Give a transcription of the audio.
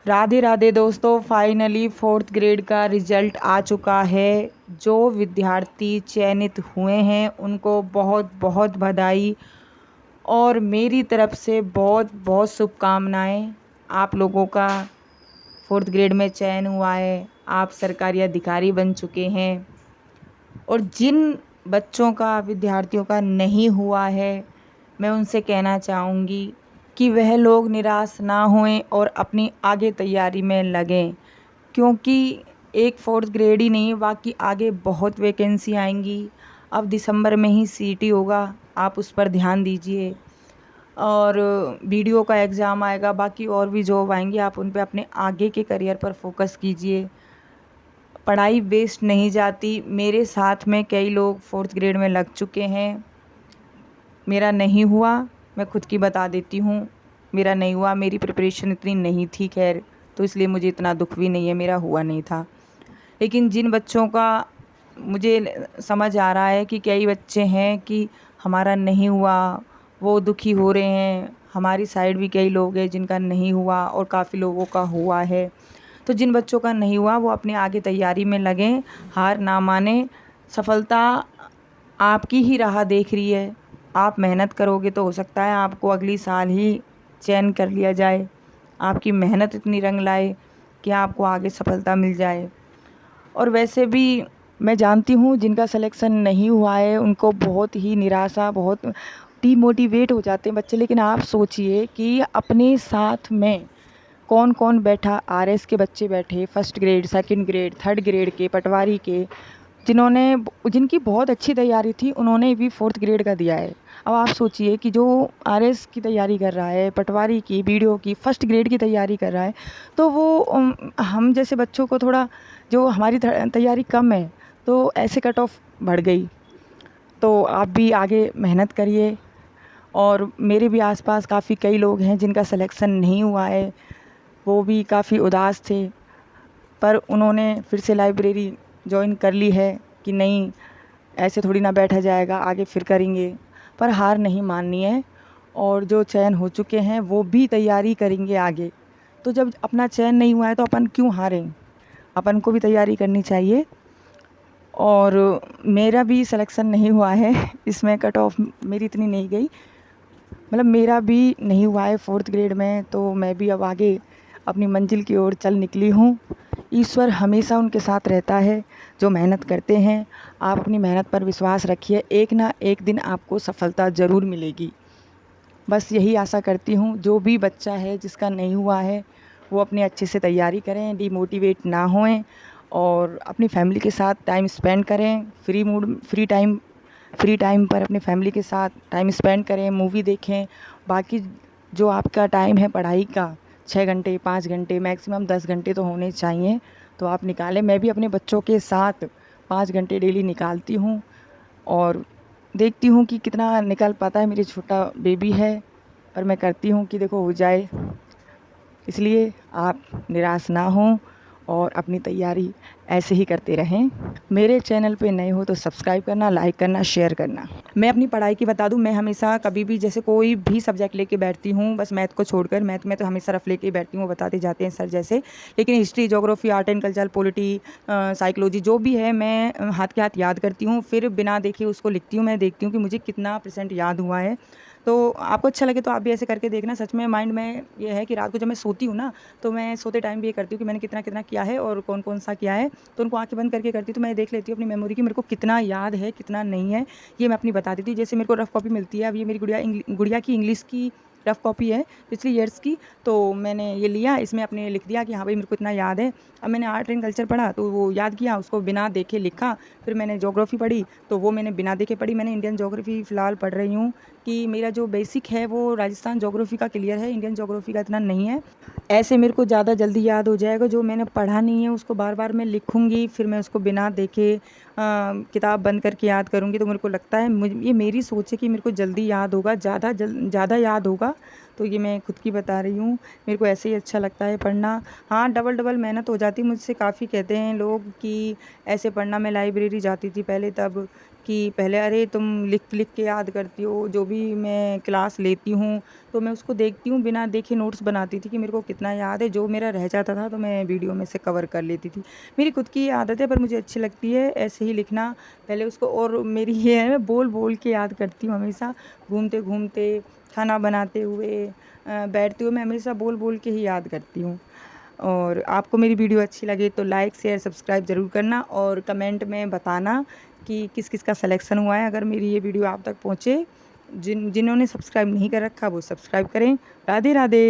राधे राधे दोस्तों, finally fourth grade का result आ चुका है। जो विद्यार्थी चयनित हुए हैं उनको बहुत बहुत बधाई और मेरी तरफ से बहुत बहुत शुभकामनाएं। आप लोगों का फोर्थ ग्रेड में चयन हुआ है, आप सरकारी अधिकारी बन चुके हैं। और जिन बच्चों का, विद्यार्थियों का नहीं हुआ है, मैं उनसे कहना चाहूँगी कि वह लोग निराश ना होएं और अपनी आगे तैयारी में लगें, क्योंकि एक फोर्थ ग्रेड ही नहीं, बाकी आगे बहुत वैकेंसी आएंगी। अब दिसंबर में ही सीटी होगा, आप उस पर ध्यान दीजिए। और वीडियो का एग्ज़ाम आएगा, बाकी और भी जॉब आएंगी, आप उन पे अपने आगे के करियर पर फोकस कीजिए। पढ़ाई वेस्ट नहीं जाती। मेरे साथ में कई लोग फोर्थ ग्रेड में लग चुके हैं, मेरा नहीं हुआ। मैं खुद की बता देती हूँ, मेरा नहीं हुआ, मेरी प्रिपरेशन इतनी नहीं थी, खैर, तो इसलिए मुझे इतना दुख भी नहीं है, मेरा हुआ नहीं था। लेकिन जिन बच्चों का मुझे समझ आ रहा है कि कई बच्चे हैं कि हमारा नहीं हुआ, वो दुखी हो रहे हैं। हमारी साइड भी कई लोग हैं जिनका नहीं हुआ और काफ़ी लोगों का हुआ है। तो जिन बच्चों का नहीं हुआ वो अपनी आगे तैयारी में लगें, हार ना माने। सफलता आपकी ही राह देख रही है। आप मेहनत करोगे तो हो सकता है आपको अगली साल ही चयन कर लिया जाए। आपकी मेहनत इतनी रंग लाए कि आपको आगे सफलता मिल जाए। और वैसे भी मैं जानती हूँ जिनका सिलेक्शन नहीं हुआ है उनको बहुत ही निराशा, बहुत डीमोटिवेट हो जाते हैं बच्चे। लेकिन आप सोचिए कि अपने साथ में कौन कौन बैठा। आरएस के बच्चे बैठे, first grade, second grade, third grade के, पटवारी के, जिन्होंने, जिनकी बहुत अच्छी तैयारी थी, उन्होंने भी फोर्थ ग्रेड का दिया है। अब आप सोचिए कि जो आरएस की तैयारी कर रहा है, पटवारी की, बीडीओ की, फर्स्ट ग्रेड की तैयारी कर रहा है, तो वो हम जैसे बच्चों को थोड़ा, जो हमारी तैयारी कम है, तो ऐसे कट ऑफ बढ़ गई। तो आप भी आगे मेहनत करिए। और मेरे भी आसपास काफ़ी कई लोग हैं जिनका सिलेक्शन नहीं हुआ है, वो भी काफ़ी उदास थे, पर उन्होंने फिर से लाइब्रेरी ज्वाइन कर ली है कि नहीं, ऐसे थोड़ी ना बैठा जाएगा, आगे फिर करेंगे। पर हार नहीं माननी है, और जो चयन हो चुके हैं वो भी तैयारी करेंगे आगे। तो जब अपना चयन नहीं हुआ है तो अपन क्यों हारें, अपन को भी तैयारी करनी चाहिए। और मेरा भी सिलेक्शन नहीं हुआ है, इसमें कट ऑफ मेरी इतनी नहीं गई, मतलब मेरा भी नहीं हुआ है फोर्थ ग्रेड में। तो मैं भी अब आगे अपनी मंजिल की ओर चल निकली हूँ। ईश्वर हमेशा उनके साथ रहता है जो मेहनत करते हैं। आप अपनी मेहनत पर विश्वास रखिए, एक ना एक दिन आपको सफलता ज़रूर मिलेगी। बस यही आशा करती हूँ जो भी बच्चा है जिसका नहीं हुआ है वो अपने अच्छे से तैयारी करें, डिमोटिवेट ना होएं, और अपनी फैमिली के साथ टाइम स्पेंड करें। फ्री टाइम पर अपने फैमिली के साथ टाइम स्पेंड करें, मूवी देखें। बाकी जो आपका टाइम है पढ़ाई का, 6 घंटे, 5 घंटे, मैक्सिमम 10 घंटे तो होने चाहिए, तो आप निकालें। मैं भी अपने बच्चों के साथ 5 घंटे डेली निकालती हूँ, और देखती हूँ कि कितना निकल पाता है। मेरी छोटा बेबी है, पर मैं करती हूँ कि देखो हो जाए। इसलिए आप निराश ना हों और अपनी तैयारी ऐसे ही करते रहें। मेरे चैनल पे नए हो तो सब्सक्राइब करना, लाइक करना, शेयर करना। मैं अपनी पढ़ाई की बता दूं, मैं हमेशा कभी भी जैसे कोई भी सब्जेक्ट लेके बैठती हूँ, बस मैथ को छोड़कर, मैथ में तो हमेशा रफ लेके बैठती हूँ, वो बताते जाते हैं सर जैसे। लेकिन history, geography, art and culture, polity, psychology, जो भी है मैं हाथ के हाथ याद करती हूँ, फिर बिना देखे उसको लिखती हूँ। मैं देखती हूँ कि मुझे कितना % याद हुआ है। तो आपको अच्छा लगे तो आप भी ऐसे करके देखना। सच में माइंड में ये है कि रात को जब मैं सोती हूँ ना, तो मैं सोते टाइम भी ये करती हूँ कि मैंने कितना कितना किया है और कौन कौन सा किया है। तो उनको आंखें बंद करके करती हूँ, तो मैं देख लेती हूँ अपनी मेमोरी की मेरे को कितना याद है, कितना नहीं है, ये मैं अपनी बता देती हूँ। जैसे मेरे को रफ कॉपी मिलती है, अब ये मेरी गुड़िया की इंग्लिश की रफ कॉपी है पिछली ईयर्स की, तो मैंने ये लिया, इसमें अपने लिख दिया कि हाँ भाई मेरे को इतना याद है। अब मैंने आर्ट एंड कल्चर पढ़ा तो वो याद किया, उसको बिना देखे लिखा। फिर मैंने ज्योग्राफी पढ़ी तो वो मैंने बिना देखे पढ़ी। मैंने इंडियन ज्योग्राफी फ़िलहाल पढ़ रही हूँ कि मेरा जो बेसिक है वो राजस्थान ज्योग्राफी का क्लियर है, इंडियन ज्योग्राफी का इतना नहीं है। ऐसे मेरे को ज़्यादा जल्दी याद हो जाएगा। जो मैंने पढ़ा नहीं है उसको बार बार मैं लिखूँगी, फिर मैं उसको बिना देखे किताब बंद करके याद करूँगी, तो मेरे को लगता है ये मेरी सोच है कि मेरे को जल्दी याद होगा, ज़्यादा याद होगा। तो ये मैं खुद की बता रही हूँ, मेरे को ऐसे ही अच्छा लगता है पढ़ना। हाँ, डबल डबल मेहनत हो जाती है। मुझसे काफ़ी कहते हैं लोग कि ऐसे पढ़ना, मैं लाइब्रेरी जाती थी पहले तब, कि पहले अरे तुम लिख लिख के याद करती हो, जो भी मैं क्लास लेती हूँ तो मैं उसको देखती हूँ, बिना देखे नोट्स बनाती थी कि मेरे को कितना याद है। जो मेरा रह जाता था तो मैं वीडियो में से कवर कर लेती थी। मेरी खुद की ये आदत है, पर मुझे अच्छी लगती है ऐसे ही लिखना। पहले उसको, और मेरी ये है, मैं बोल बोल के याद करती हूँ हमेशा। घूमते घूमते, खाना बनाते हुए, बैठते हुए मैं हमेशा बोल बोल के ही याद करती हूँ। और आपको मेरी वीडियो अच्छी लगे तो लाइक शेयर सब्सक्राइब ज़रूर करना, और कमेंट में बताना कि किस किस का सिलेक्शन हुआ है। अगर मेरी ये वीडियो आप तक पहुँचे, जिन्होंने सब्सक्राइब नहीं कर रखा वो सब्सक्राइब करें। राधे राधे।